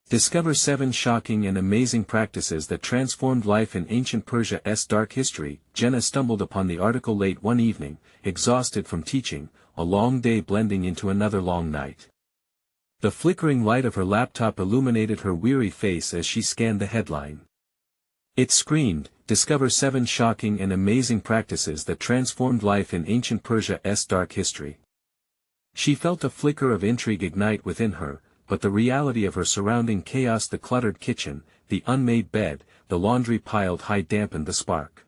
Discover 7 shocking and amazing practices that transformed life in ancient Persia's dark history. Jenna stumbled upon the article late one evening, exhausted from teaching, a long day blending into another long night. The flickering light of her laptop illuminated her weary face as she scanned the headline. It screamed, "Discover 7 shocking and amazing practices that transformed life in ancient Persia's dark history." She felt a flicker of intrigue ignite within her, but the reality of her surrounding chaos, the cluttered kitchen, the unmade bed, the laundry piled high, dampened the spark.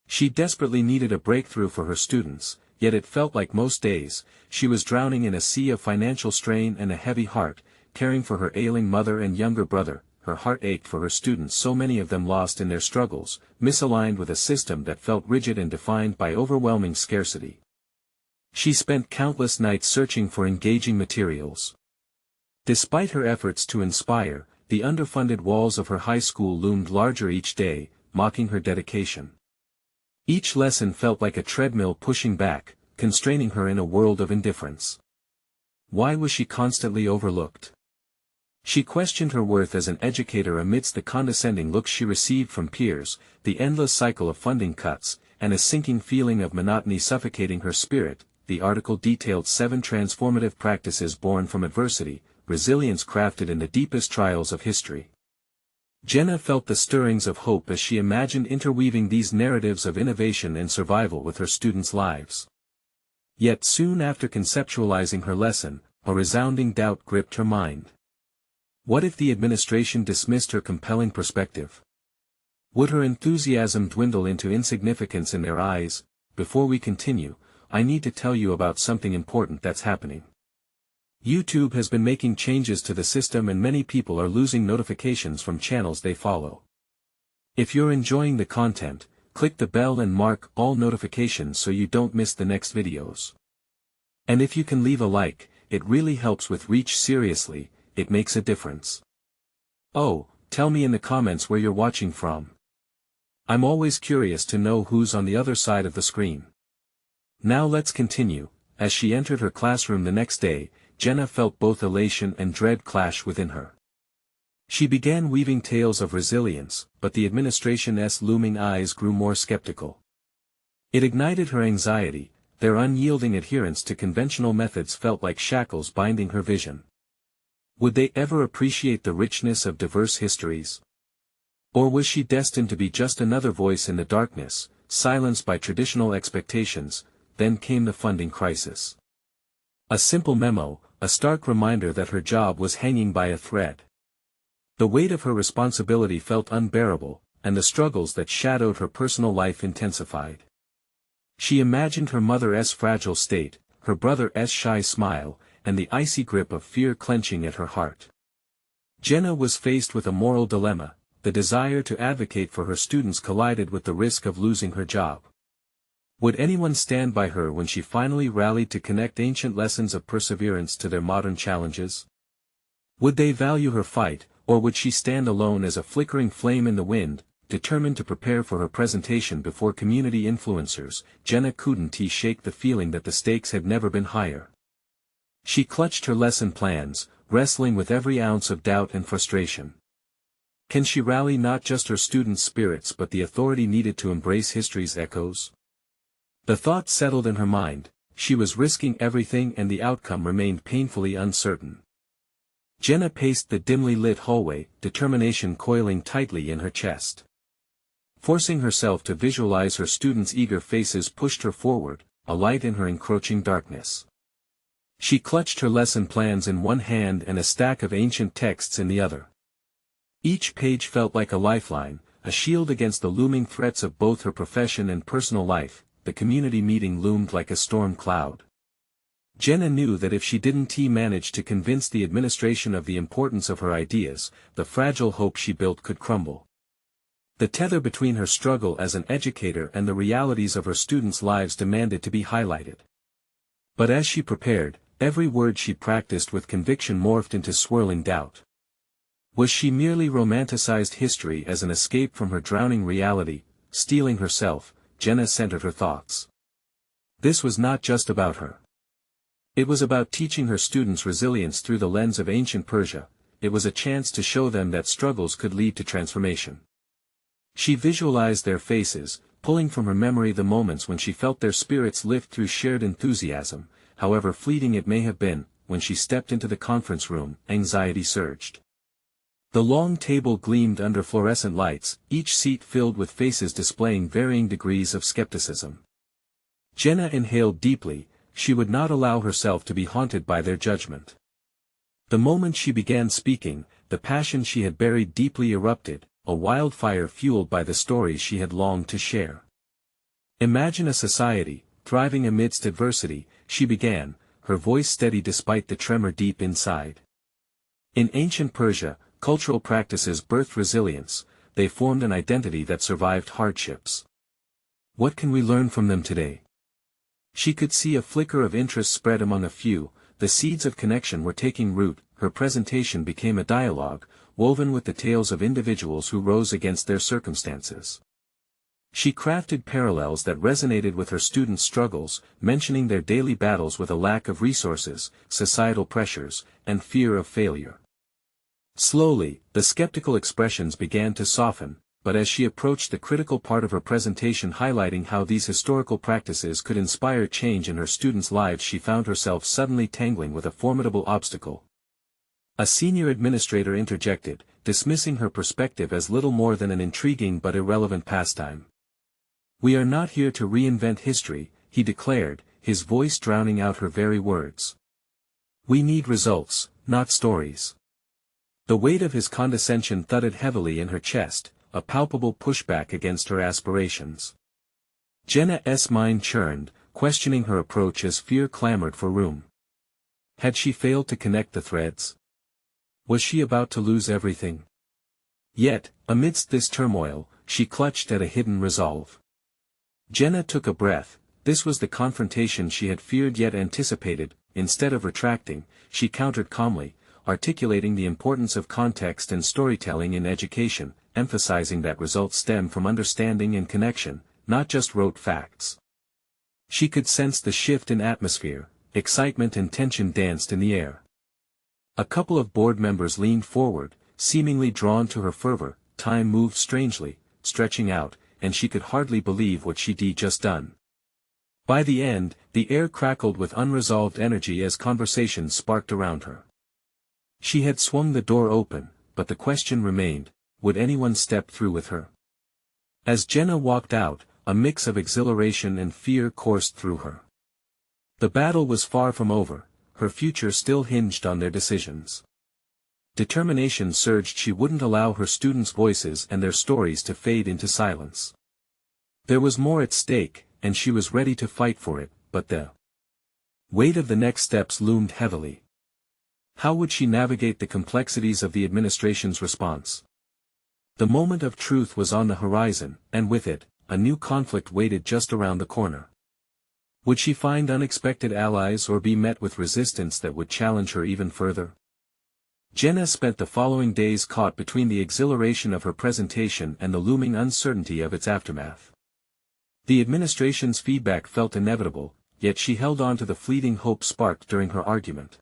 She desperately needed a breakthrough for her students, yet it felt like most days, she was drowning in a sea of financial strain and a heavy heart, caring for her ailing mother and younger brother. Her heart ached for her students, so many of them lost in their struggles, misaligned with a system that felt rigid and defined by overwhelming scarcity. She spent countless nights searching for engaging materials. Despite her efforts to inspire, the underfunded walls of her high school loomed larger each day, mocking her dedication. Each lesson felt like a treadmill pushing back, constraining her in a world of indifference. Why was she constantly overlooked? She questioned her worth as an educator amidst the condescending looks she received from peers, the endless cycle of funding cuts, and a sinking feeling of monotony suffocating her spirit. The article detailed 7 transformative practices born from adversity, resilience crafted in the deepest trials of history. Jenna felt the stirrings of hope as she imagined interweaving these narratives of innovation and survival with her students' lives. Yet soon after conceptualizing her lesson, a resounding doubt gripped her mind. What if the administration dismissed her compelling perspective? Would her enthusiasm dwindle into insignificance in their eyes? Before we continue, I need to tell you about something important that's happening. YouTube has been making changes to the system and many people are losing notifications from channels they follow. If you're enjoying the content, click the bell and mark all notifications so you don't miss the next videos. And if you can leave a like, it really helps with reach. Seriously, it makes a difference. Oh, tell me in the comments where you're watching from. I'm always curious to know who's on the other side of the screen. Now let's continue. As she entered her classroom the next day, Jenna felt both elation and dread clash within her. She began weaving tales of resilience, but the administration's looming eyes grew more skeptical. It ignited her anxiety. Their unyielding adherence to conventional methods felt like shackles binding her vision. Would they ever appreciate the richness of diverse histories? Or was she destined to be just another voice in the darkness, silenced by traditional expectations? Then came the funding crisis. A simple memo, a stark reminder that her job was hanging by a thread. The weight of her responsibility felt unbearable, and the struggles that shadowed her personal life intensified. She imagined her mother's fragile state, her brother's shy smile, and the icy grip of fear clenching at her heart. Jenna was faced with a moral dilemma. The desire to advocate for her students collided with the risk of losing her job. Would anyone stand by her when she finally rallied to connect ancient lessons of perseverance to their modern challenges? Would they value her fight, or would she stand alone as a flickering flame in the wind, determined to prepare for her presentation before community influencers? Jenna couldn't shake the feeling that the stakes had never been higher. She clutched her lesson plans, wrestling with every ounce of doubt and frustration. Can she rally not just her students' spirits but the authority needed to embrace history's echoes? The thought settled in her mind. She was risking everything and the outcome remained painfully uncertain. Jenna paced the dimly lit hallway, determination coiling tightly in her chest. Forcing herself to visualize her students' eager faces pushed her forward, a light in her encroaching darkness. She clutched her lesson plans in one hand and a stack of ancient texts in the other. Each page felt like a lifeline, a shield against the looming threats of both her profession and personal life. The community meeting loomed like a storm cloud. Jenna knew that if she didn't manage to convince the administration of the importance of her ideas, the fragile hope she built could crumble. The tether between her struggle as an educator and the realities of her students' lives demanded to be highlighted. But as she prepared, every word she practiced with conviction morphed into swirling doubt. Was she merely romanticized history as an escape from her drowning reality, steeling herself? Jenna centered her thoughts. This was not just about her. It was about teaching her students resilience through the lens of ancient Persia. it was a chance to show them that struggles could lead to transformation. She visualized their faces, pulling from her memory the moments when she felt their spirits lift through shared enthusiasm, however fleeting it may have been. When she stepped into the conference room, anxiety surged. The long table gleamed under fluorescent lights, each seat filled with faces displaying varying degrees of skepticism. Jenna inhaled deeply. She would not allow herself to be haunted by their judgment. The moment she began speaking, the passion she had buried deeply erupted, a wildfire fueled by the stories she had longed to share. Imagine a society, thriving amidst adversity, she began, her voice steady despite the tremor deep inside. In ancient Persia, cultural practices birthed resilience, they formed an identity that survived hardships. What can we learn from them today? She could see a flicker of interest spread among a few, the seeds of connection were taking root. Her presentation became a dialogue, woven with the tales of individuals who rose against their circumstances. She crafted parallels that resonated with her students' struggles, mentioning their daily battles with a lack of resources, societal pressures, and fear of failure. Slowly, the skeptical expressions began to soften, but as she approached the critical part of her presentation highlighting how these historical practices could inspire change in her students' lives, she found herself suddenly tangling with a formidable obstacle. A senior administrator interjected, dismissing her perspective as little more than an intriguing but irrelevant pastime. "We are not here to reinvent history," he declared, his voice drowning out her very words. "We need results, not stories." The weight of his condescension thudded heavily in her chest, a palpable pushback against her aspirations. Jenna's mind churned, questioning her approach as fear clamored for room. Had she failed to connect the threads? Was she about to lose everything? Yet, amidst this turmoil, she clutched at a hidden resolve. Jenna took a breath. This was the confrontation she had feared yet anticipated. Instead of retracting, she countered calmly, articulating the importance of context and storytelling in education, emphasizing that results stem from understanding and connection, not just rote facts. She could sense the shift in atmosphere, excitement and tension danced in the air. A couple of board members leaned forward, seemingly drawn to her fervor. Time moved strangely, stretching out, and she could hardly believe what she'd just done. By the end, the air crackled with unresolved energy as conversations sparked around her. She had swung the door open, but the question remained, would anyone step through with her? As Jenna walked out, a mix of exhilaration and fear coursed through her. The battle was far from over, her future still hinged on their decisions. Determination surged. She wouldn't allow her students' voices and their stories to fade into silence. There was more at stake, and she was ready to fight for it, but the weight of the next steps loomed heavily. How would she navigate the complexities of the administration's response? The moment of truth was on the horizon, and with it, a new conflict waited just around the corner. Would she find unexpected allies or be met with resistance that would challenge her even further? Jenna spent the following days caught between the exhilaration of her presentation and the looming uncertainty of its aftermath. The administration's feedback felt inevitable, yet she held on to the fleeting hope sparked during her argument.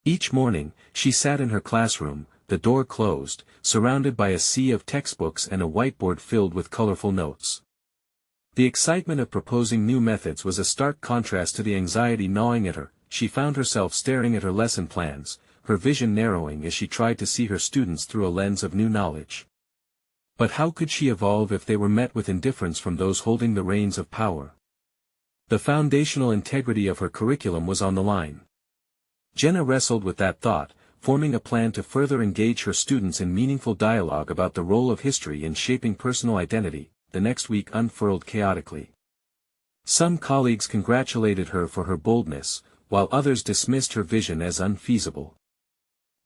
Each morning, she sat in her classroom, the door closed, surrounded by a sea of textbooks and a whiteboard filled with colorful notes. The excitement of proposing new methods was a stark contrast to the anxiety gnawing at her. She found herself staring at her lesson plans, her vision narrowing as she tried to see her students through a lens of new knowledge. But how could she evolve if they were met with indifference from those holding the reins of power? The foundational integrity of her curriculum was on the line. Jenna wrestled with that thought, forming a plan to further engage her students in meaningful dialogue about the role of history in shaping personal identity. The next week unfurled chaotically. Some colleagues congratulated her for her boldness, while others dismissed her vision as unfeasible.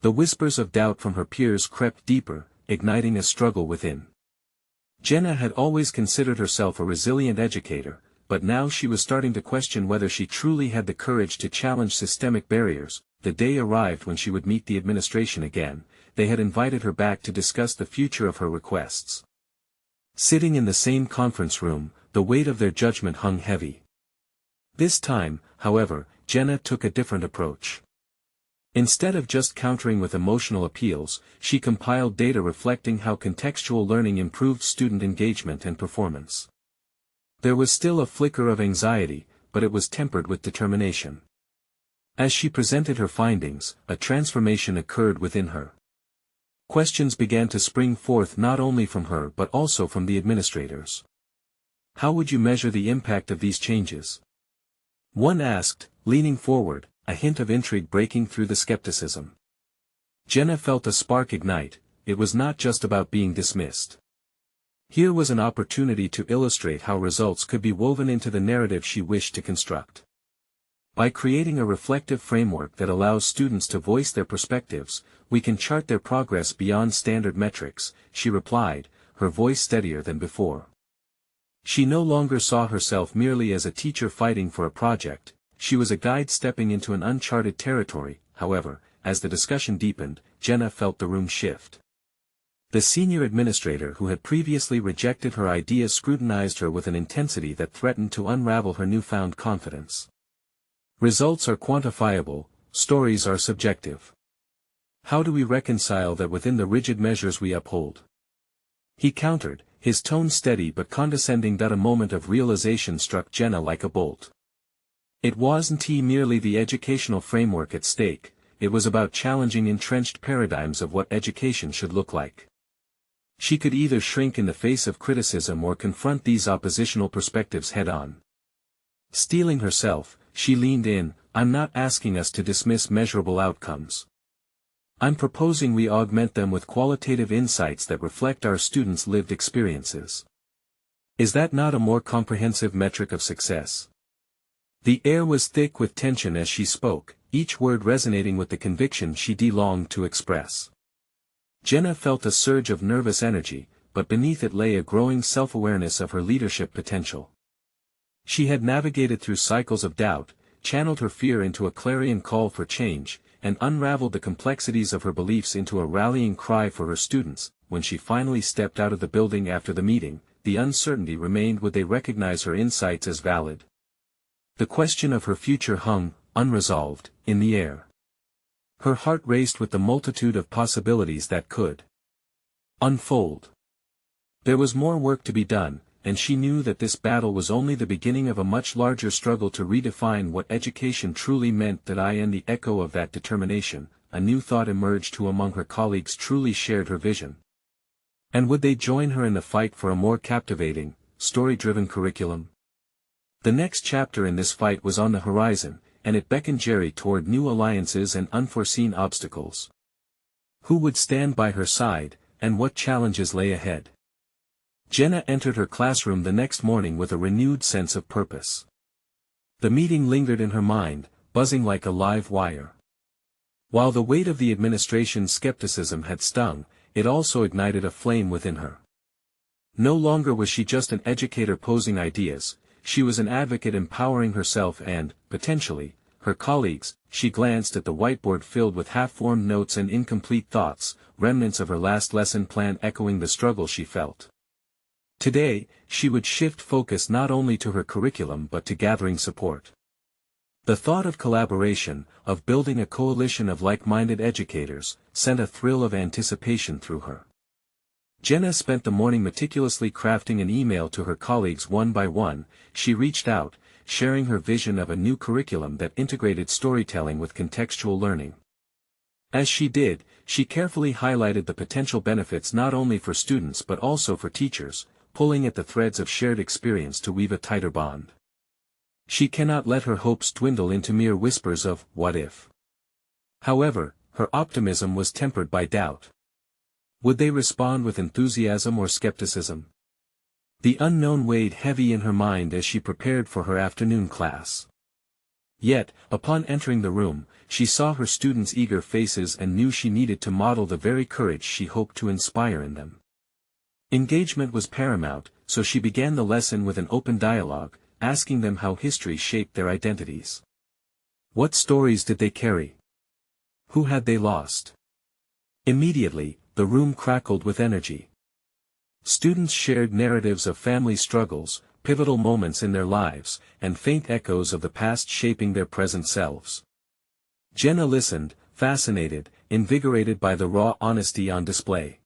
The whispers of doubt from her peers crept deeper, igniting a struggle within. Jenna had always considered herself a resilient educator, but now she was starting to question whether she truly had the courage to challenge systemic barriers. The day arrived when she would meet the administration again. They had invited her back to discuss the future of her requests. Sitting in the same conference room, the weight of their judgment hung heavy. This time, however, Jenna took a different approach. Instead of just countering with emotional appeals, she compiled data reflecting how contextual learning improved student engagement and performance. There was still a flicker of anxiety, but it was tempered with determination. As she presented her findings, a transformation occurred within her. Questions began to spring forth not only from her but also from the administrators. How would you measure the impact of these changes? One asked, leaning forward, a hint of intrigue breaking through the skepticism. Jenna felt a spark ignite. It was not just about being dismissed. Here was an opportunity to illustrate how results could be woven into the narrative she wished to construct. By creating a reflective framework that allows students to voice their perspectives, we can chart their progress beyond standard metrics, she replied, her voice steadier than before. She no longer saw herself merely as a teacher fighting for a project. She was a guide stepping into an uncharted territory. However, as the discussion deepened, Jenna felt the room shift. The senior administrator who had previously rejected her ideas scrutinized her with an intensity that threatened to unravel her newfound confidence. Results are quantifiable, stories are subjective. How do we reconcile that within the rigid measures we uphold? He countered, his tone steady but condescending. That a moment of realization struck Jenna like a bolt. It wasn't merely the educational framework at stake, it was about challenging entrenched paradigms of what education should look like. She could either shrink in the face of criticism or confront these oppositional perspectives head-on. Steeling herself, she leaned in, I'm not asking us to dismiss measurable outcomes. I'm proposing we augment them with qualitative insights that reflect our students' lived experiences. Is that not a more comprehensive metric of success? The air was thick with tension as she spoke, each word resonating with the conviction she longed to express. Jenna felt a surge of nervous energy, but beneath it lay a growing self-awareness of her leadership potential. She had navigated through cycles of doubt, channeled her fear into a clarion call for change, and unraveled the complexities of her beliefs into a rallying cry for her students. When she finally stepped out of the building after the meeting, the uncertainty remained. Would they recognize her insights as valid? The question of her future hung, unresolved, in the air. Her heart raced with the multitude of possibilities that could unfold. There was more work to be done, and she knew that this battle was only the beginning of a much larger struggle to redefine what education truly meant. And the echo of that determination, a new thought emerged. Who among her colleagues truly shared her vision? And would they join her in the fight for a more captivating, story-driven curriculum? The next chapter in this fight was on the horizon, and it beckoned Jerry toward new alliances and unforeseen obstacles. Who would stand by her side, and what challenges lay ahead? Jenna entered her classroom the next morning with a renewed sense of purpose. The meeting lingered in her mind, buzzing like a live wire. While the weight of the administration's skepticism had stung, it also ignited a flame within her. No longer was she just an educator posing ideas, she was an advocate empowering herself and, potentially, her colleagues. She glanced at the whiteboard filled with half-formed notes and incomplete thoughts, remnants of her last lesson plan echoing the struggle she felt. Today, she would shift focus not only to her curriculum but to gathering support. The thought of collaboration, of building a coalition of like-minded educators, sent a thrill of anticipation through her. Jenna spent the morning meticulously crafting an email to her colleagues one by one. She reached out, sharing her vision of a new curriculum that integrated storytelling with contextual learning. As she did, she carefully highlighted the potential benefits not only for students but also for teachers, pulling at the threads of shared experience to weave a tighter bond. She cannot let her hopes dwindle into mere whispers of, what if? However, her optimism was tempered by doubt. Would they respond with enthusiasm or skepticism? The unknown weighed heavy in her mind as she prepared for her afternoon class. Yet, upon entering the room, she saw her students' eager faces and knew she needed to model the very courage she hoped to inspire in them. Engagement was paramount, so she began the lesson with an open dialogue, asking them how history shaped their identities. What stories did they carry? Who had they lost? Immediately, the room crackled with energy. Students shared narratives of family struggles, pivotal moments in their lives, and faint echoes of the past shaping their present selves. Jenna listened, fascinated, invigorated by the raw honesty on display.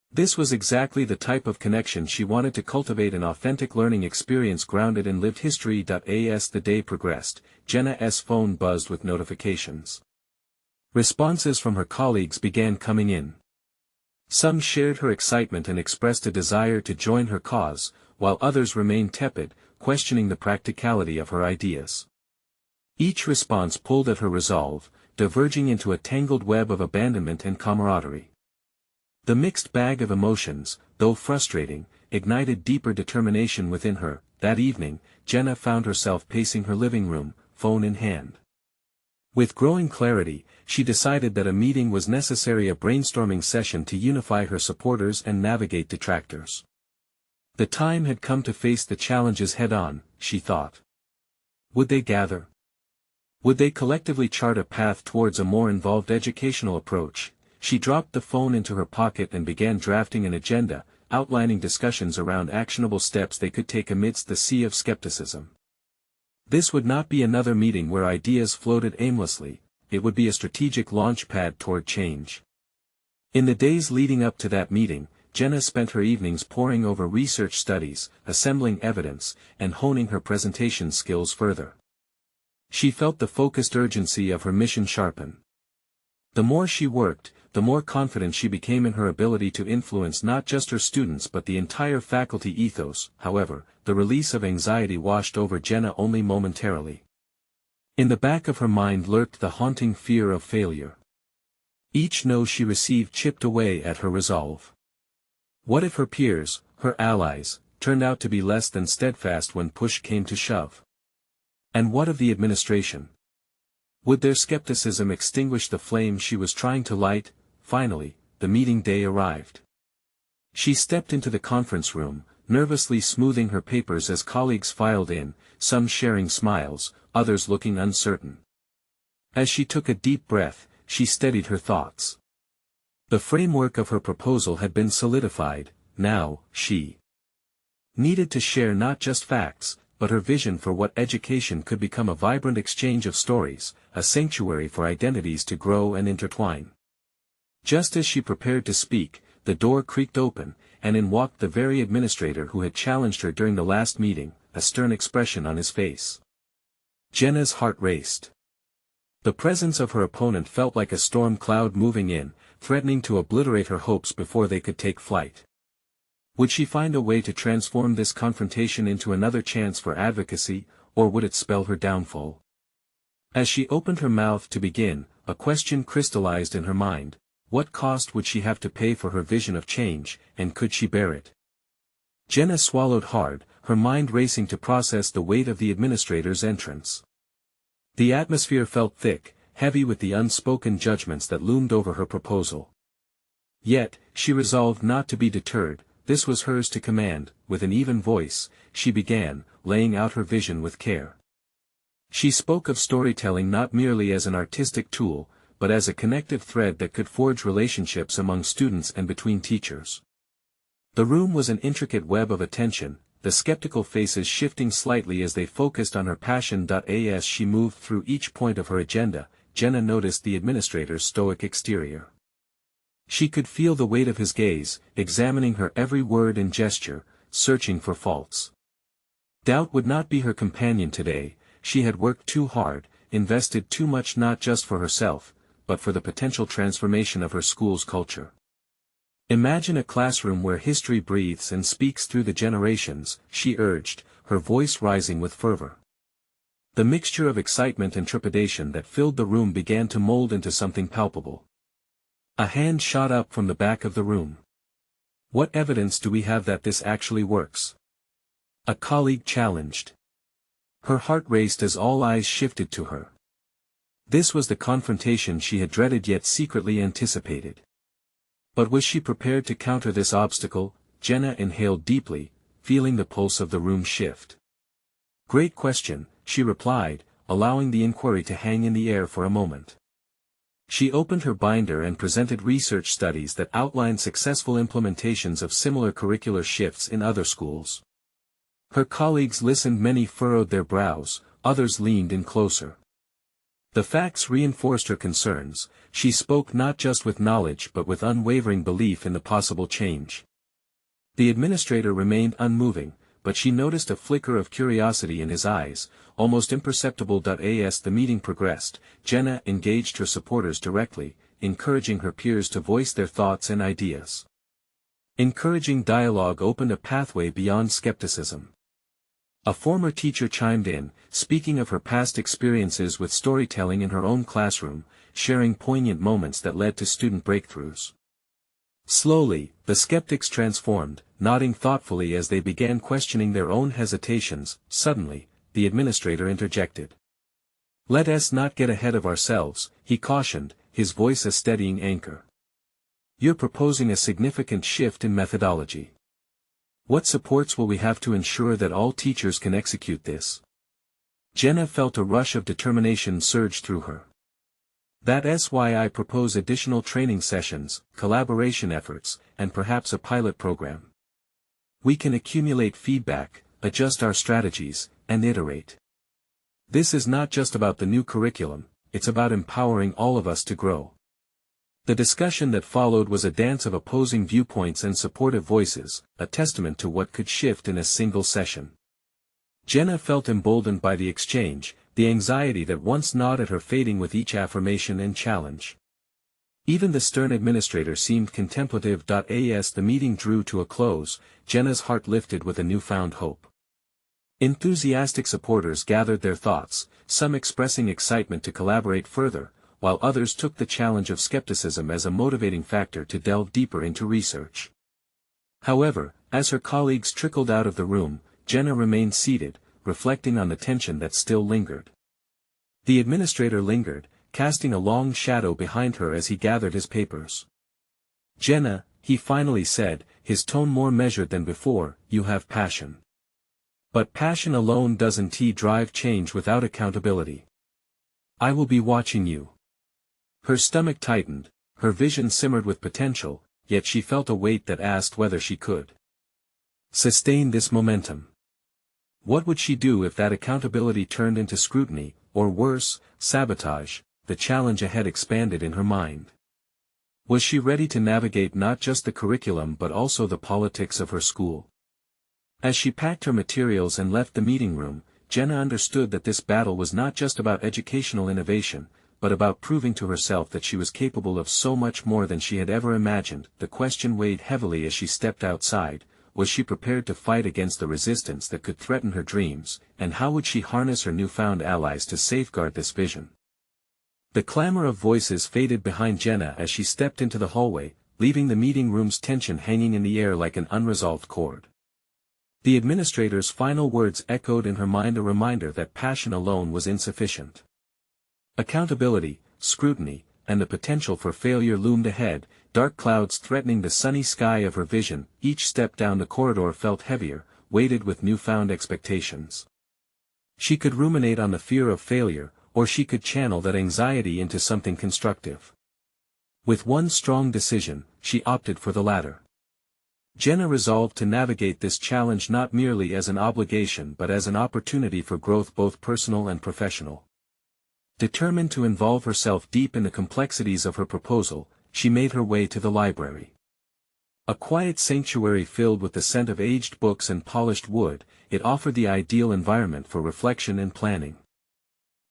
This was exactly the type of connection she wanted to cultivate, an authentic learning experience grounded in lived history. As the day progressed, Jenna's phone buzzed with notifications. Responses from her colleagues began coming in. Some shared her excitement and expressed a desire to join her cause, while others remained tepid, questioning the practicality of her ideas. Each response pulled at her resolve, diverging into a tangled web of abandonment and camaraderie. The mixed bag of emotions, though frustrating, ignited deeper determination within her. That evening, Jenna found herself pacing her living room, phone in hand. With growing clarity, she decided that a meeting was necessary, a brainstorming session to unify her supporters and navigate detractors. The time had come to face the challenges head-on, she thought. Would they gather? Would they collectively chart a path towards a more involved educational approach? She dropped the phone into her pocket and began drafting an agenda, outlining discussions around actionable steps they could take amidst the sea of skepticism. This would not be another meeting where ideas floated aimlessly, it would be a strategic launchpad toward change. In the days leading up to that meeting, Jenna spent her evenings poring over research studies, assembling evidence, and honing her presentation skills further. She felt the focused urgency of her mission sharpen. The more she worked, the more confident she became in her ability to influence not just her students but the entire faculty ethos. However, the release of anxiety washed over Jenna only momentarily. In the back of her mind lurked the haunting fear of failure. Each no she received chipped away at her resolve. What if her peers, her allies, turned out to be less than steadfast when push came to shove? And what of the administration? Would their skepticism extinguish the flame she was trying to light? Finally, the meeting day arrived. She stepped into the conference room, nervously smoothing her papers as colleagues filed in, some sharing smiles, others looking uncertain. As she took a deep breath, she steadied her thoughts. The framework of her proposal had been solidified. Now, she needed to share not just facts, but her vision for what education could become, a vibrant exchange of stories, a sanctuary for identities to grow and intertwine. Just as she prepared to speak, the door creaked open, and in walked the very administrator who had challenged her during the last meeting, a stern expression on his face. Jenna's heart raced. The presence of her opponent felt like a storm cloud moving in, threatening to obliterate her hopes before they could take flight. Would she find a way to transform this confrontation into another chance for advocacy, or would it spell her downfall? As she opened her mouth to begin, a question crystallized in her mind. What cost would she have to pay for her vision of change, and could she bear it? Jenna swallowed hard, her mind racing to process the weight of the administrator's entrance. The atmosphere felt thick, heavy with the unspoken judgments that loomed over her proposal. Yet, she resolved not to be deterred. This was hers to command. With an even voice, she began, laying out her vision with care. She spoke of storytelling not merely as an artistic tool, but as a connective thread that could forge relationships among students and between teachers. The room was an intricate web of attention, the skeptical faces shifting slightly as they focused on her passion. As she moved through each point of her agenda, Jenna noticed the administrator's stoic exterior. She could feel the weight of his gaze, examining her every word and gesture, searching for faults. Doubt would not be her companion today. She had worked too hard, invested too much, not just for herself, but for the potential transformation of her school's culture. Imagine a classroom where history breathes and speaks through the generations, she urged, her voice rising with fervor. The mixture of excitement and trepidation that filled the room began to mold into something palpable. A hand shot up from the back of the room. What evidence do we have that this actually works? A colleague challenged. Her heart raced as all eyes shifted to her. This was the confrontation she had dreaded yet secretly anticipated. But was she prepared to counter this obstacle? Jenna inhaled deeply, feeling the pulse of the room shift. Great question, she replied, allowing the inquiry to hang in the air for a moment. She opened her binder and presented research studies that outlined successful implementations of similar curricular shifts in other schools. Her colleagues listened, many furrowed their brows, others leaned in closer. The facts reinforced her concerns. She spoke not just with knowledge but with unwavering belief in the possible change. The administrator remained unmoving, but she noticed a flicker of curiosity in his eyes, almost imperceptible. As the meeting progressed, Jenna engaged her supporters directly, encouraging her peers to voice their thoughts and ideas. Encouraging dialogue opened a pathway beyond skepticism. A former teacher chimed in, speaking of her past experiences with storytelling in her own classroom, sharing poignant moments that led to student breakthroughs. Slowly, the skeptics transformed, nodding thoughtfully as they began questioning their own hesitations. Suddenly, the administrator interjected. "Let us not get ahead of ourselves," he cautioned, his voice a steadying anchor. "You're proposing a significant shift in methodology. What supports will we have to ensure that all teachers can execute this?" Jenna felt a rush of determination surge through her. "That's why I propose additional training sessions, collaboration efforts, and perhaps a pilot program. We can accumulate feedback, adjust our strategies, and iterate. This is not just about the new curriculum, it's about empowering all of us to grow." The discussion that followed was a dance of opposing viewpoints and supportive voices, a testament to what could shift in a single session. Jenna felt emboldened by the exchange, the anxiety that once gnawed at her fading with each affirmation and challenge. Even the stern administrator seemed contemplative. As the meeting drew to a close, Jenna's heart lifted with a newfound hope. Enthusiastic supporters gathered their thoughts, some expressing excitement to collaborate further, while others took the challenge of skepticism as a motivating factor to delve deeper into research. However, as her colleagues trickled out of the room, Jenna remained seated, reflecting on the tension that still lingered. The administrator lingered, casting a long shadow behind her as he gathered his papers. "Jenna," he finally said, his tone more measured than before, "you have passion. But passion alone doesn't drive change without accountability. I will be watching you." Her stomach tightened, her vision simmered with potential, yet she felt a weight that asked whether she could sustain this momentum. What would she do if that accountability turned into scrutiny, or worse, sabotage? The challenge ahead expanded in her mind. Was she ready to navigate not just the curriculum but also the politics of her school? As she packed her materials and left the meeting room, Jenna understood that this battle was not just about educational innovation, but about proving to herself that she was capable of so much more than she had ever imagined. The question weighed heavily as she stepped outside: was she prepared to fight against the resistance that could threaten her dreams, and how would she harness her newfound allies to safeguard this vision? The clamor of voices faded behind Jenna as she stepped into the hallway, leaving the meeting room's tension hanging in the air like an unresolved chord. The administrator's final words echoed in her mind, a reminder that passion alone was insufficient. Accountability, scrutiny, and the potential for failure loomed ahead, dark clouds threatening the sunny sky of her vision. Each step down the corridor felt heavier, weighted with newfound expectations. She could ruminate on the fear of failure, or she could channel that anxiety into something constructive. With one strong decision, she opted for the latter. Jenna resolved to navigate this challenge not merely as an obligation but as an opportunity for growth, both personal and professional. Determined to involve herself deep in the complexities of her proposal, she made her way to the library. A quiet sanctuary filled with the scent of aged books and polished wood, it offered the ideal environment for reflection and planning.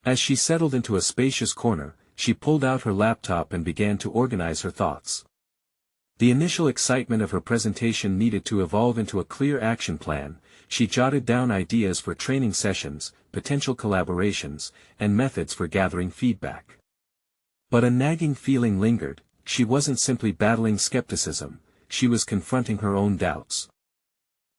As she settled into a spacious corner, she pulled out her laptop and began to organize her thoughts. The initial excitement of her presentation needed to evolve into a clear action plan. She jotted down ideas for training sessions, potential collaborations, and methods for gathering feedback. But a nagging feeling lingered. She wasn't simply battling skepticism, she was confronting her own doubts.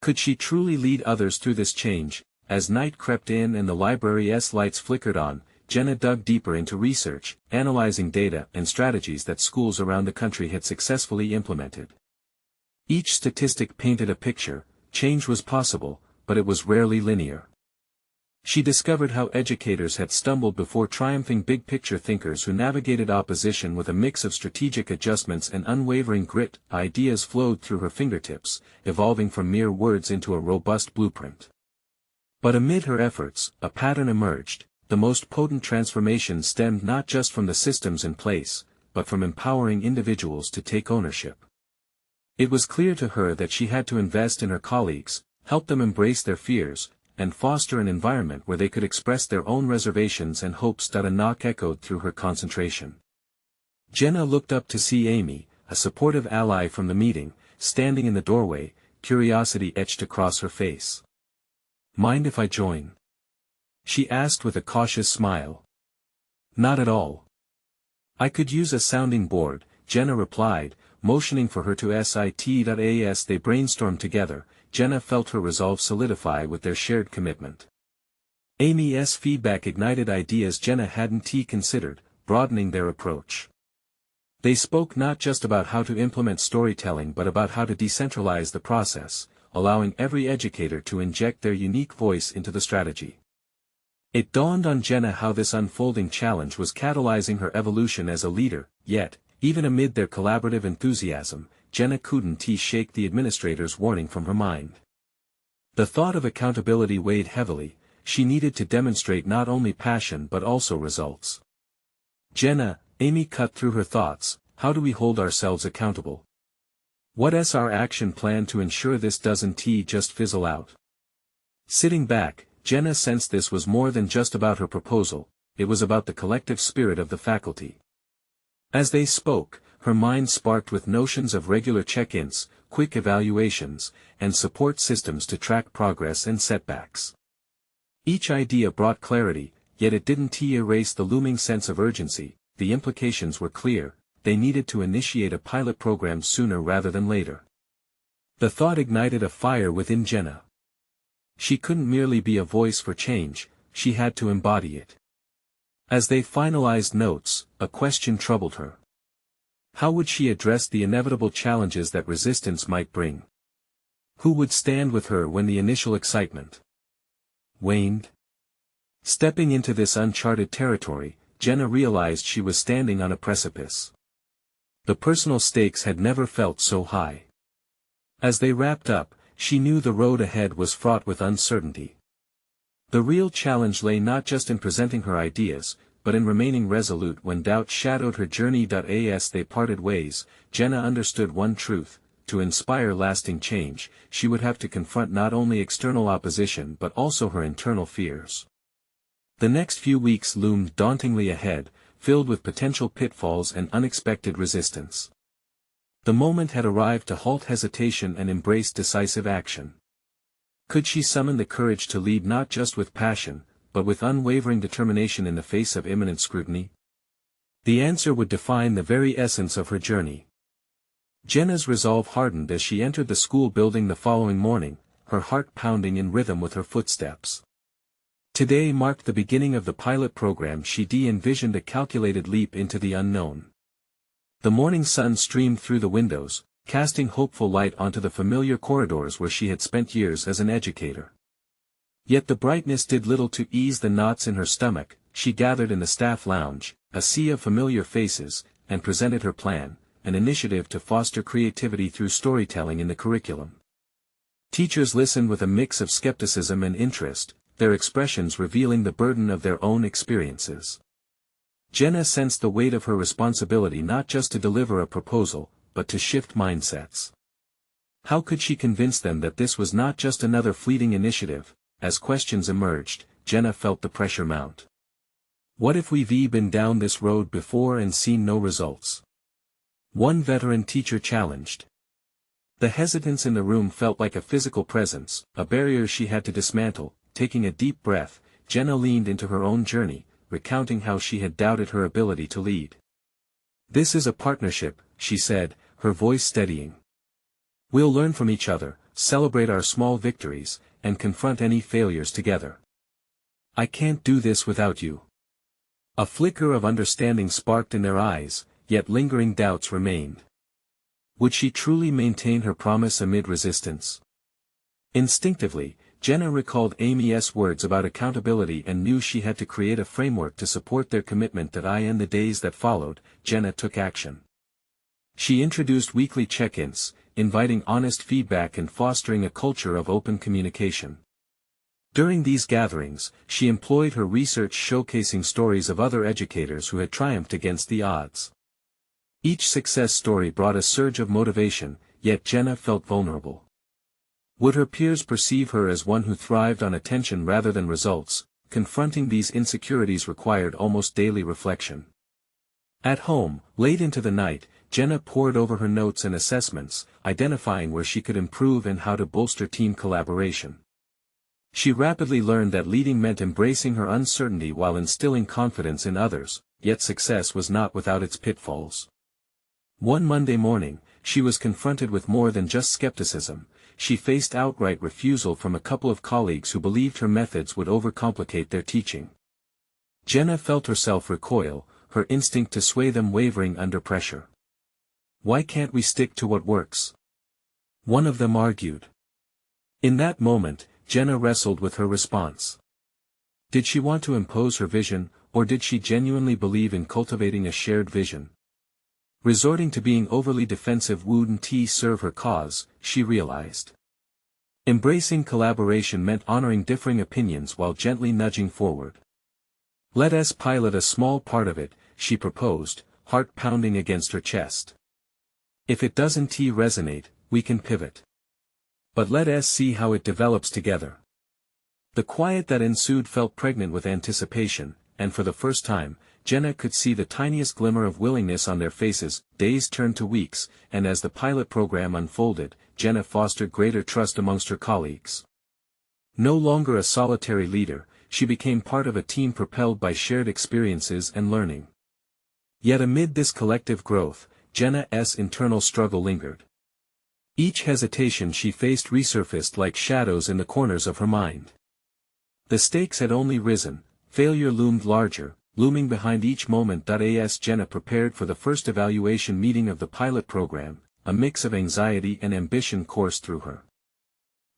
Could she truly lead others through this change? As night crept in and the library's lights flickered on, Jenna dug deeper into research, analyzing data and strategies that schools around the country had successfully implemented. Each statistic painted a picture: change was possible, but it was rarely linear. She discovered how educators had stumbled before triumphing, big-picture thinkers who navigated opposition with a mix of strategic adjustments and unwavering grit. Ideas flowed through her fingertips, evolving from mere words into a robust blueprint. But amid her efforts, a pattern emerged: the most potent transformation stemmed not just from the systems in place, but from empowering individuals to take ownership. It was clear to her that she had to invest in her colleagues, help them embrace their fears, and foster an environment where they could express their own reservations and hopes. A knock echoed through her concentration. Jenna looked up to see Amy, a supportive ally from the meeting, standing in the doorway, curiosity etched across her face. "Mind if I join?" she asked with a cautious smile. "Not at all. I could use a sounding board," Jenna replied, motioning for her to sit.as they brainstormed together. Jenna felt her resolve solidify with their shared commitment. Amy's feedback ignited ideas Jenna hadn't considered, broadening their approach. They spoke not just about how to implement storytelling but about how to decentralize the process, allowing every educator to inject their unique voice into the strategy. It dawned on Jenna how this unfolding challenge was catalyzing her evolution as a leader, yet, even amid their collaborative enthusiasm, Jenna couldn't shake the administrator's warning from her mind. The thought of accountability weighed heavily. She needed to demonstrate not only passion but also results. "Jenna," Amy cut through her thoughts, "how do we hold ourselves accountable? What's our action plan to ensure this doesn't just fizzle out?" Sitting back, Jenna sensed this was more than just about her proposal, it was about the collective spirit of the faculty. As they spoke, her mind sparked with notions of regular check-ins, quick evaluations, and support systems to track progress and setbacks. Each idea brought clarity, yet it didn't erase the looming sense of urgency. The implications were clear, they needed to initiate a pilot program sooner rather than later. The thought ignited a fire within Jenna. She couldn't merely be a voice for change, she had to embody it. As they finalized notes, a question troubled her. How would she address the inevitable challenges that resistance might bring? Who would stand with her when the initial excitement waned? Stepping into this uncharted territory, Jenna realized she was standing on a precipice. The personal stakes had never felt so high. As they wrapped up, she knew the road ahead was fraught with uncertainty. The real challenge lay not just in presenting her ideas, but in remaining resolute when doubt shadowed her journey. As they parted ways, Jenna understood one truth: to inspire lasting change, she would have to confront not only external opposition but also her internal fears. The next few weeks loomed dauntingly ahead, filled with potential pitfalls and unexpected resistance. The moment had arrived to halt hesitation and embrace decisive action. Could she summon the courage to lead not just with passion, but with unwavering determination in the face of imminent scrutiny? The answer would define the very essence of her journey. Jenna's resolve hardened as she entered the school building the following morning, her heart pounding in rhythm with her footsteps. Today marked the beginning of the pilot program. She envisioned a calculated leap into the unknown. The morning sun streamed through the windows, casting hopeful light onto the familiar corridors where she had spent years as an educator. Yet the brightness did little to ease the knots in her stomach. She gathered in the staff lounge, a sea of familiar faces, and presented her plan, an initiative to foster creativity through storytelling in the curriculum. Teachers listened with a mix of skepticism and interest, their expressions revealing the burden of their own experiences. Jenna sensed the weight of her responsibility not just to deliver a proposal, but to shift mindsets. How could she convince them that this was not just another fleeting initiative? As questions emerged, Jenna felt the pressure mount. What if we've been down this road before and seen no results? One veteran teacher challenged. The hesitance in the room felt like a physical presence, a barrier she had to dismantle. Taking a deep breath, Jenna leaned into her own journey, recounting how she had doubted her ability to lead. "This is a partnership," she said, her voice steadying. "We'll learn from each other, celebrate our small victories, and confront any failures together. I can't do this without you." A flicker of understanding sparked in their eyes, yet lingering doubts remained. Would she truly maintain her promise amid resistance? Instinctively, Jenna recalled Amy's words about accountability and knew she had to create a framework to support their commitment. In the days that followed, Jenna took action. She introduced weekly check-ins, inviting honest feedback and fostering a culture of open communication. During these gatherings, she employed her research showcasing stories of other educators who had triumphed against the odds. Each success story brought a surge of motivation, yet Jenna felt vulnerable. Would her peers perceive her as one who thrived on attention rather than results? Confronting these insecurities required almost daily reflection. At home, late into the night, Jenna pored over her notes and assessments, identifying where she could improve and how to bolster team collaboration. She rapidly learned that leading meant embracing her uncertainty while instilling confidence in others, yet success was not without its pitfalls. One Monday morning, she was confronted with more than just skepticism. She faced outright refusal from a couple of colleagues who believed her methods would overcomplicate their teaching. Jenna felt herself recoil, her instinct to sway them wavering under pressure. "Why can't we stick to what works?" one of them argued. In that moment, Jenna wrestled with her response. Did she want to impose her vision, or did she genuinely believe in cultivating a shared vision? Resorting to being overly defensive wouldn't serve her cause, she realized. Embracing collaboration meant honoring differing opinions while gently nudging forward. "Let us pilot a small part of it," she proposed, heart pounding against her chest. "If it doesn't resonate, we can pivot. But let us see how it develops together." The quiet that ensued felt pregnant with anticipation, and for the first time, Jenna could see the tiniest glimmer of willingness on their faces. Days turned to weeks, and as the pilot program unfolded, Jenna fostered greater trust amongst her colleagues. No longer a solitary leader, she became part of a team propelled by shared experiences and learning. Yet amid this collective growth, Jenna's internal struggle lingered. Each hesitation she faced resurfaced like shadows in the corners of her mind. The stakes had only risen, failure loomed larger, looming behind each moment. As Jenna prepared for the first evaluation meeting of the pilot program, a mix of anxiety and ambition coursed through her.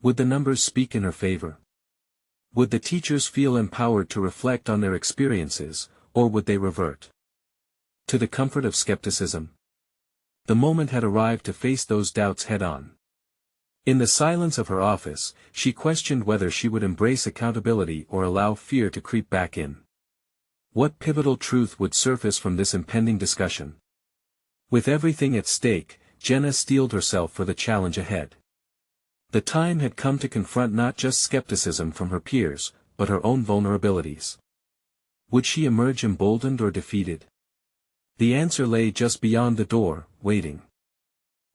Would the numbers speak in her favor? Would the teachers feel empowered to reflect on their experiences, or would they revert to the comfort of skepticism? The moment had arrived to face those doubts head-on. In the silence of her office, she questioned whether she would embrace accountability or allow fear to creep back in. What pivotal truth would surface from this impending discussion? With everything at stake, Jenna steeled herself for the challenge ahead. The time had come to confront not just skepticism from her peers, but her own vulnerabilities. Would she emerge emboldened or defeated? The answer lay just beyond the door, waiting.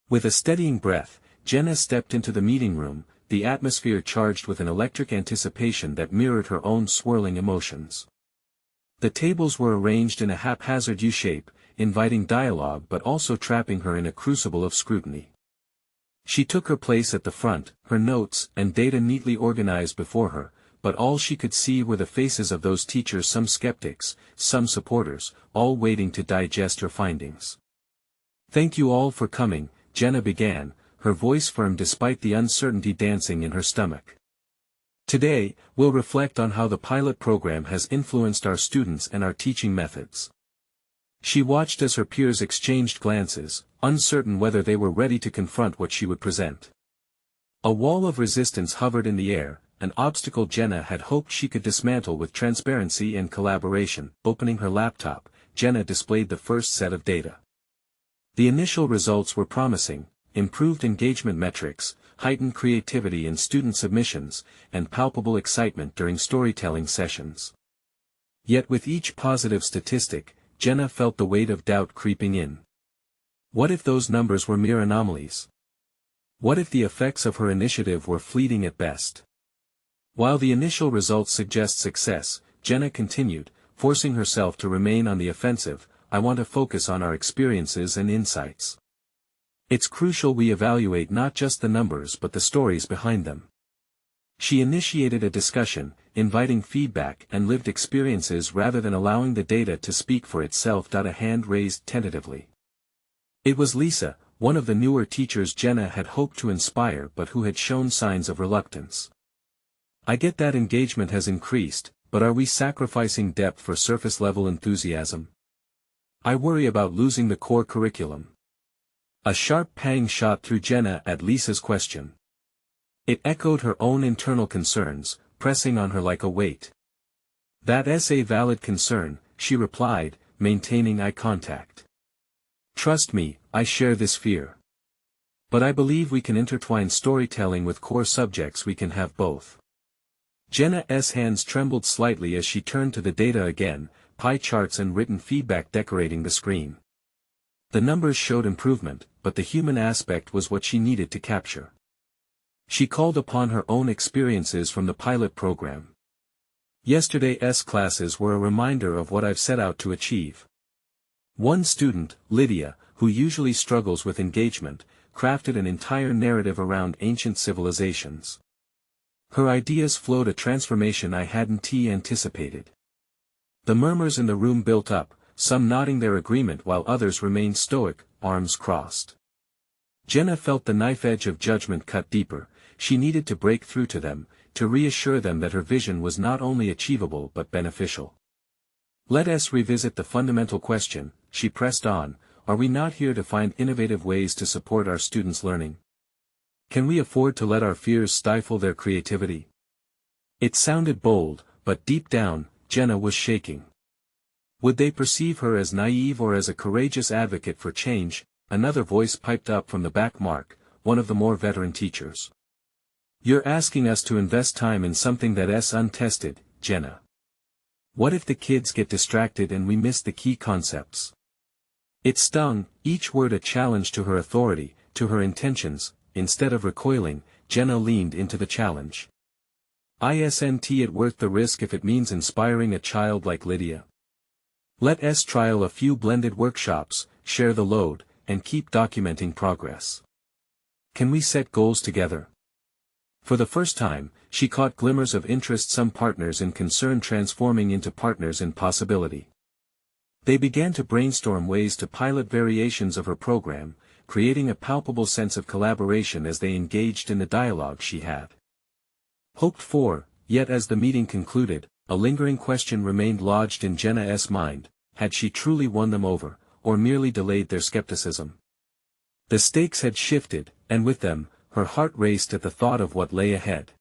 With a steadying breath, Jenna stepped into the meeting room, the atmosphere charged with an electric anticipation that mirrored her own swirling emotions. The tables were arranged in a haphazard U-shape, inviting dialogue but also trapping her in a crucible of scrutiny. She took her place at the front, her notes and data neatly organized before her, but all she could see were the faces of those teachers, some skeptics, some supporters, all waiting to digest her findings. "Thank you all for coming," Jenna began, her voice firm despite the uncertainty dancing in her stomach. "Today, we'll reflect on how the pilot program has influenced our students and our teaching methods." She watched as her peers exchanged glances, uncertain whether they were ready to confront what she would present. A wall of resistance hovered in the air, an obstacle Jenna had hoped she could dismantle with transparency and collaboration. Opening her laptop, Jenna displayed the first set of data. The initial results were promising: improved engagement metrics, heightened creativity in student submissions, and palpable excitement during storytelling sessions. Yet with each positive statistic, Jenna felt the weight of doubt creeping in. What if those numbers were mere anomalies? What if the effects of her initiative were fleeting at best? While the initial results suggest success, Jenna continued, forcing herself to remain on the offensive, "I want to focus on our experiences and insights. It's crucial we evaluate not just the numbers but the stories behind them." She initiated a discussion, inviting feedback and lived experiences rather than allowing the data to speak for itself. A hand raised tentatively. It was Lisa, one of the newer teachers Jenna had hoped to inspire but who had shown signs of reluctance. "I get that engagement has increased, but are we sacrificing depth for surface-level enthusiasm? I worry about losing the core curriculum." A sharp pang shot through Jenna at Lisa's question. It echoed her own internal concerns, pressing on her like a weight. That's a valid concern, she replied, maintaining eye contact. Trust me, I share this fear. But I believe we can intertwine storytelling with core subjects. We can have both. Jenna's hands trembled slightly as she turned to the data again, pie charts and written feedback decorating the screen. The numbers showed improvement, but the human aspect was what she needed to capture. She called upon her own experiences from the pilot program. Yesterday's classes were a reminder of what I've set out to achieve. One student, Lydia, who usually struggles with engagement, crafted an entire narrative around ancient civilizations. Her ideas flowed a transformation I hadn't anticipated. The murmurs in the room built up, some nodding their agreement while others remained stoic, arms crossed. Jenna felt the knife edge of judgment cut deeper. She needed to break through to them, to reassure them that her vision was not only achievable but beneficial. Let us revisit the fundamental question, she pressed on, are we not here to find innovative ways to support our students' learning? Can we afford to let our fears stifle their creativity? It sounded bold, but deep down, Jenna was shaking. Would they perceive her as naive or as a courageous advocate for change? Another voice piped up from the back. Mark, one of the more veteran teachers. You're asking us to invest time in something that's untested, Jenna. What if the kids get distracted and we miss the key concepts? It stung, each word a challenge to her authority, to her intentions. Instead of recoiling, Jenna leaned into the challenge. Isn't it worth the risk if it means inspiring a child like Lydia? Let us trial a few blended workshops, share the load, and keep documenting progress. Can we set goals together? For the first time, she caught glimmers of interest, some partners in concern transforming into partners in possibility. They began to brainstorm ways to pilot variations of her program, creating a palpable sense of collaboration as they engaged in the dialogue she had hoped for. Yet as the meeting concluded, a lingering question remained lodged in Jenna's mind: had she truly won them over, or merely delayed their skepticism? The stakes had shifted, and with them, her heart raced at the thought of what lay ahead.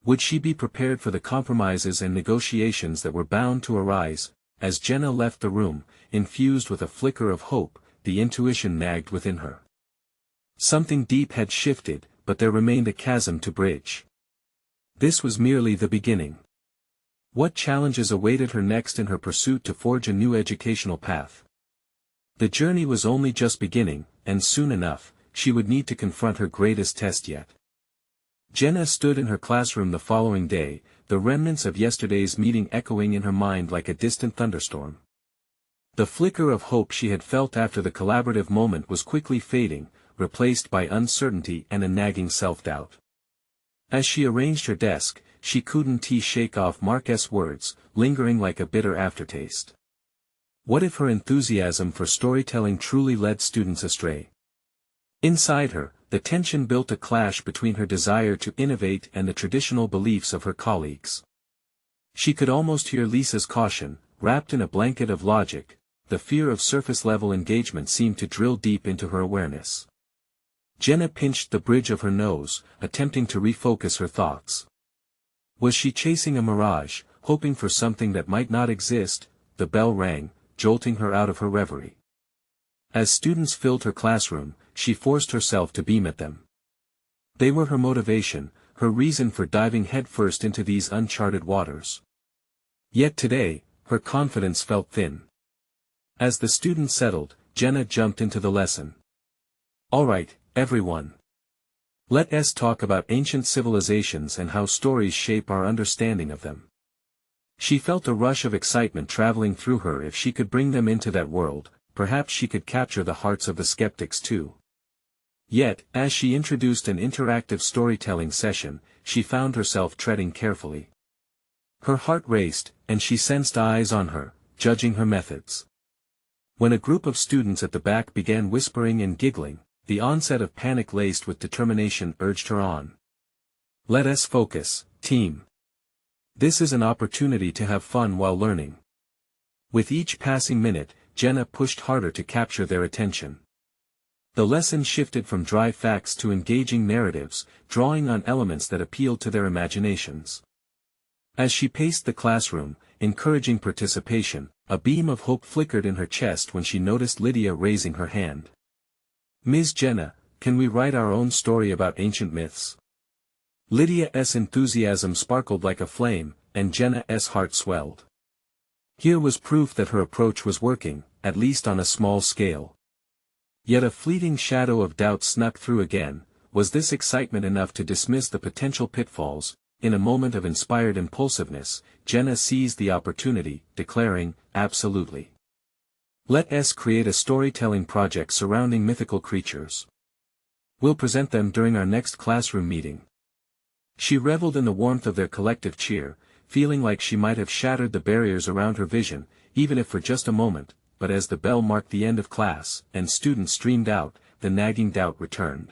Would she be prepared for the compromises and negotiations that were bound to arise? As Jenna left the room, infused with a flicker of hope, the intuition nagged within her. Something deep had shifted, but there remained a chasm to bridge. This was merely the beginning. What challenges awaited her next in her pursuit to forge a new educational path? The journey was only just beginning, and soon enough, she would need to confront her greatest test yet. Jenna stood in her classroom the following day, the remnants of yesterday's meeting echoing in her mind like a distant thunderstorm. The flicker of hope she had felt after the collaborative moment was quickly fading, replaced by uncertainty and a nagging self-doubt. As she arranged her desk, she couldn't shake off Mark's words, lingering like a bitter aftertaste. What if her enthusiasm for storytelling truly led students astray? Inside her, the tension built, a clash between her desire to innovate and the traditional beliefs of her colleagues. She could almost hear Lisa's caution, wrapped in a blanket of logic. The fear of surface-level engagement seemed to drill deep into her awareness. Jenna pinched the bridge of her nose, attempting to refocus her thoughts. Was she chasing a mirage, hoping for something that might not exist? The bell rang, jolting her out of her reverie. As students filled her classroom, she forced herself to beam at them. They were her motivation, her reason for diving headfirst into these uncharted waters. Yet today, her confidence felt thin. As the students settled, Jenna jumped into the lesson. All right, everyone. Let us talk about ancient civilizations and how stories shape our understanding of them. She felt a rush of excitement traveling through her. If she could bring them into that world, perhaps she could capture the hearts of the skeptics too. Yet, as she introduced an interactive storytelling session, she found herself treading carefully. Her heart raced, and she sensed eyes on her, judging her methods. When a group of students at the back began whispering and giggling, the onset of panic laced with determination urged her on. Let us focus, team. This is an opportunity to have fun while learning. With each passing minute, Jenna pushed harder to capture their attention. The lesson shifted from dry facts to engaging narratives, drawing on elements that appealed to their imaginations. As she paced the classroom, encouraging participation, a beam of hope flickered in her chest when she noticed Lydia raising her hand. "Ms. Jenna, can we write our own story about ancient myths?" Lydia's enthusiasm sparkled like a flame, and Jenna's heart swelled. Here was proof that her approach was working, at least on a small scale. Yet a fleeting shadow of doubt snuck through again. Was this excitement enough to dismiss the potential pitfalls? In a moment of inspired impulsiveness, Jenna seized the opportunity, declaring, "Absolutely. Let us create a storytelling project surrounding mythical creatures. We'll present them during our next classroom meeting." She reveled in the warmth of their collective cheer, feeling like she might have shattered the barriers around her vision, even if for just a moment, but as the bell marked the end of class, and students streamed out, the nagging doubt returned.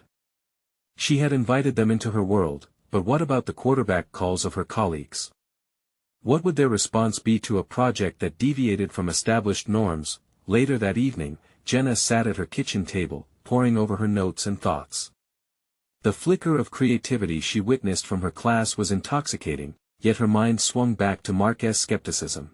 She had invited them into her world, but what about the quarterback calls of her colleagues? What would their response be to a project that deviated from established norms? Later that evening, Jenna sat at her kitchen table, poring over her notes and thoughts. The flicker of creativity she witnessed from her class was intoxicating, yet her mind swung back to Mark's skepticism.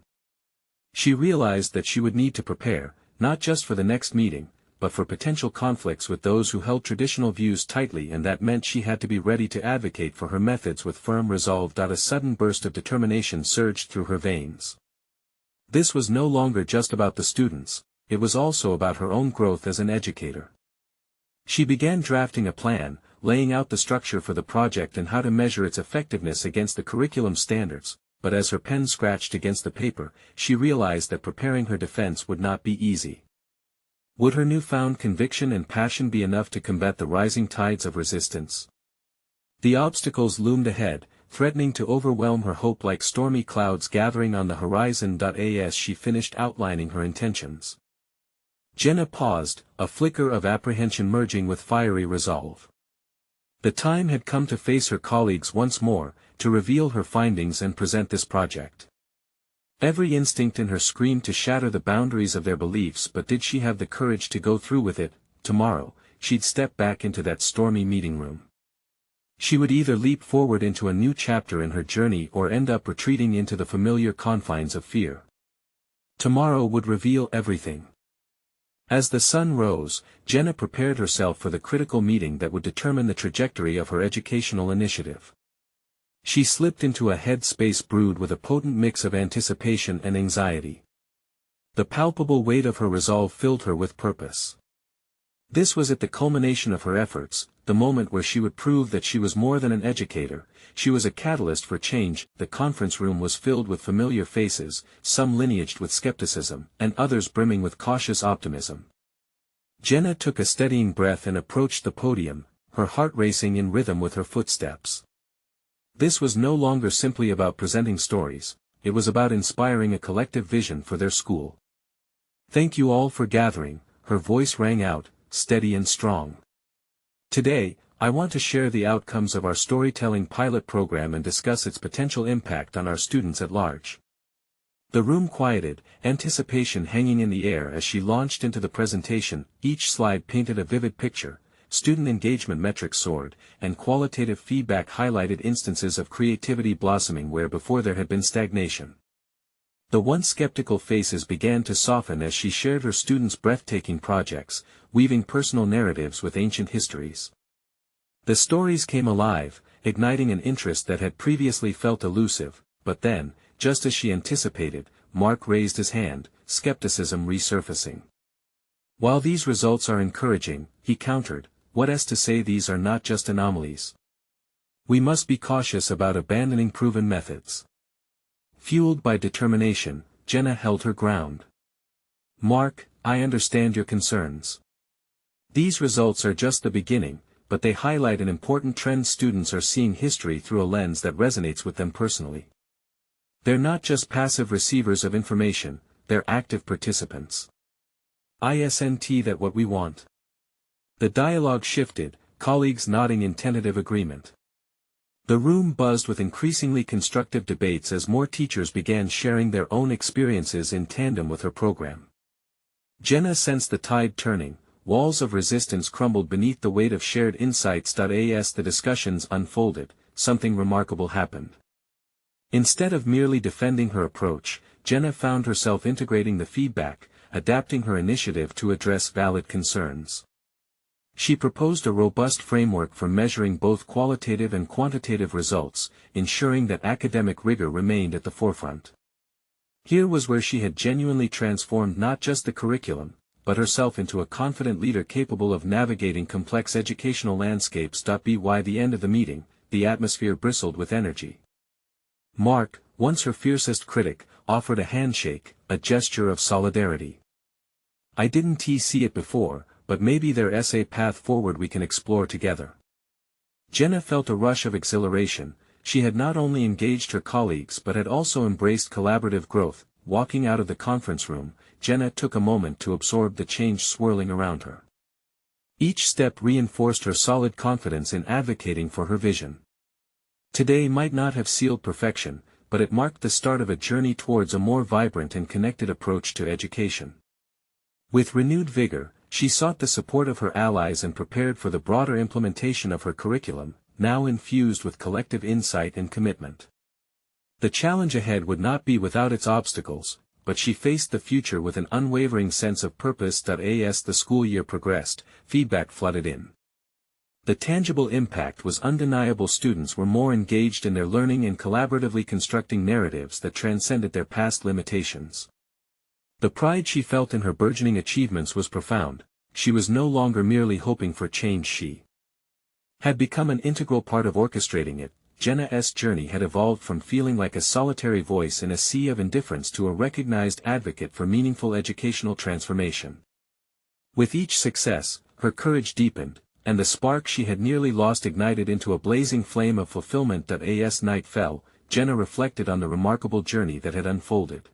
She realized that she would need to prepare, not just for the next meeting, but for potential conflicts with those who held traditional views tightly, and that meant she had to be ready to advocate for her methods with firm resolve. A sudden burst of determination surged through her veins. This was no longer just about the students, it was also about her own growth as an educator. She began drafting a plan, laying out the structure for the project and how to measure its effectiveness against the curriculum standards, but as her pen scratched against the paper, she realized that preparing her defense would not be easy. Would her newfound conviction and passion be enough to combat the rising tides of resistance? The obstacles loomed ahead, threatening to overwhelm her hope like stormy clouds gathering on the horizon. As she finished outlining her intentions, Jenna paused, a flicker of apprehension merging with fiery resolve. The time had come to face her colleagues once more, to reveal her findings and present this project. Every instinct in her screamed to shatter the boundaries of their beliefs, but did she have the courage to go through with it? Tomorrow, she'd step back into that stormy meeting room. She would either leap forward into a new chapter in her journey or end up retreating into the familiar confines of fear. Tomorrow would reveal everything. As the sun rose, Jenna prepared herself for the critical meeting that would determine the trajectory of her educational initiative. She slipped into a headspace brewed with a potent mix of anticipation and anxiety. The palpable weight of her resolve filled her with purpose. This was at the culmination of her efforts, the moment where she would prove that she was more than an educator, she was a catalyst for change. The conference room was filled with familiar faces, some lineaged with skepticism, and others brimming with cautious optimism. Jenna took a steadying breath and approached the podium, her heart racing in rhythm with her footsteps. This was no longer simply about presenting stories, it was about inspiring a collective vision for their school. "Thank you all for gathering," her voice rang out, steady and strong. "Today, I want to share the outcomes of our storytelling pilot program and discuss its potential impact on our students at large." The room quieted, anticipation hanging in the air as she launched into the presentation. Each slide painted a vivid picture, student engagement metrics soared, and qualitative feedback highlighted instances of creativity blossoming where before there had been stagnation. The once skeptical faces began to soften as she shared her students' breathtaking projects, weaving personal narratives with ancient histories. The stories came alive, igniting an interest that had previously felt elusive, but then, just as she anticipated, Mark raised his hand, skepticism resurfacing. "While these results are encouraging," he countered, "what's to say these are not just anomalies? We must be cautious about abandoning proven methods." Fueled by determination, Jenna held her ground. "Mark, I understand your concerns. These results are just the beginning, but they highlight an important trend. Students are seeing history through a lens that resonates with them personally. They're not just passive receivers of information, they're active participants. Isn't that what we want?" The dialogue shifted, colleagues nodding in tentative agreement. The room buzzed with increasingly constructive debates as more teachers began sharing their own experiences in tandem with her program. Jenna sensed the tide turning, walls of resistance crumbled beneath the weight of shared insights. As the discussions unfolded, something remarkable happened. Instead of merely defending her approach, Jenna found herself integrating the feedback, adapting her initiative to address valid concerns. She proposed a robust framework for measuring both qualitative and quantitative results, ensuring that academic rigor remained at the forefront. Here was where she had genuinely transformed not just the curriculum, but herself into a confident leader capable of navigating complex educational landscapes. By the end of the meeting, the atmosphere bristled with energy. Mark, once her fiercest critic, offered a handshake, a gesture of solidarity. "I didn't see it before, but maybe there's a path forward we can explore together." Jenna felt a rush of exhilaration. She had not only engaged her colleagues but had also embraced collaborative growth. Walking out of the conference room, Jenna took a moment to absorb the change swirling around her. Each step reinforced her solid confidence in advocating for her vision. Today might not have sealed perfection, but it marked the start of a journey towards a more vibrant and connected approach to education. With renewed vigor, she sought the support of her allies and prepared for the broader implementation of her curriculum, now infused with collective insight and commitment. The challenge ahead would not be without its obstacles, but she faced the future with an unwavering sense of purpose. As the school year progressed, feedback flooded in. The tangible impact was undeniable. Students were more engaged in their learning and collaboratively constructing narratives that transcended their past limitations. The pride she felt in her burgeoning achievements was profound. She was no longer merely hoping for change, she had become an integral part of orchestrating it. Jenna's journey had evolved from feeling like a solitary voice in a sea of indifference to a recognized advocate for meaningful educational transformation. With each success, her courage deepened, and the spark she had nearly lost ignited into a blazing flame of fulfillment. As night fell, Jenna reflected on the remarkable journey that had unfolded.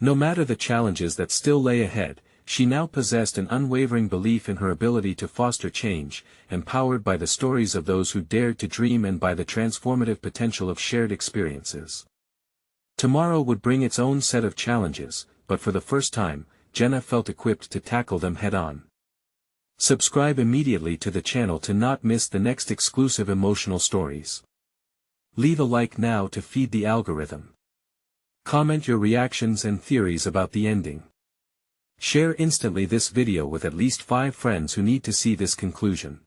No matter the challenges that still lay ahead, she now possessed an unwavering belief in her ability to foster change, empowered by the stories of those who dared to dream and by the transformative potential of shared experiences. Tomorrow would bring its own set of challenges, but for the first time, Jenna felt equipped to tackle them head-on. Subscribe immediately to the channel to not miss the next exclusive emotional stories. Leave a like now to feed the algorithm. Comment your reactions and theories about the ending. Share instantly this video with at least 5 friends who need to see this conclusion.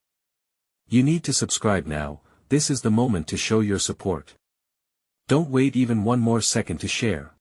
You need to subscribe now. This is the moment to show your support. Don't wait even one more second to share.